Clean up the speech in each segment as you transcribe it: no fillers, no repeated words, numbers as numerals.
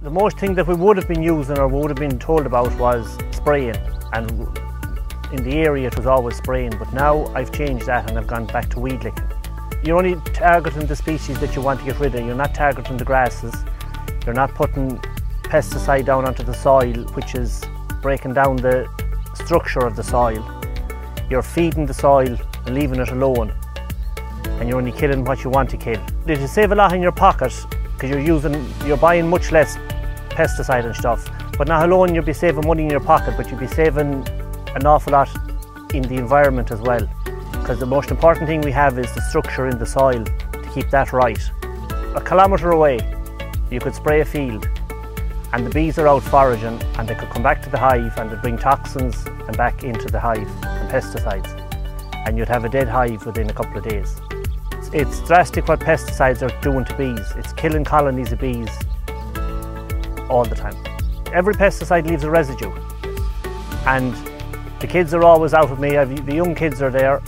The most thing that we would have been using or would have been told about was spraying, and in the area it was always spraying, but now I've changed that and I've gone back to weed licking. You're only targeting the species that you want to get rid of. You're not targeting the grasses. You're not putting pesticide down onto the soil, which is breaking down the structure of the soil. You're feeding the soil and leaving it alone, and you're only killing what you want to kill. It'll save a lot in your pocket because you're buying much less pesticide and stuff. But not alone you'll be saving money in your pocket, but you'll be saving an awful lot in the environment as well. Because the most important thing we have is the structure in the soil, to keep that right. A kilometre away you could spray a field and the bees are out foraging, and they could come back to the hive and they'd bring toxins and back into the hive and pesticides, and you'd have a dead hive within a couple of days. It's drastic what pesticides are doing to bees. It's killing colonies of bees all the time. Every pesticide leaves a residue, and the kids are always out with me. The young kids are there,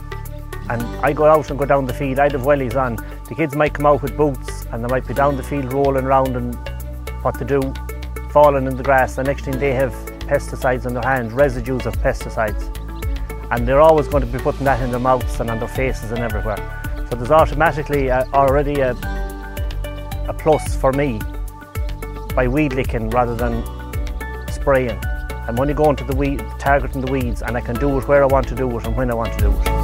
and I go out and go down the field. I'd have wellies on. The kids might come out with boots and they might be down the field rolling around and what to do, falling in the grass. The next thing they have pesticides on their hands, residues of pesticides, and they're always going to be putting that in their mouths and on their faces and everywhere. So there's automatically already a plus for me by weed licking rather than spraying. I'm only going to the targeting the weeds, and I can do it where I want to do it and when I want to do it.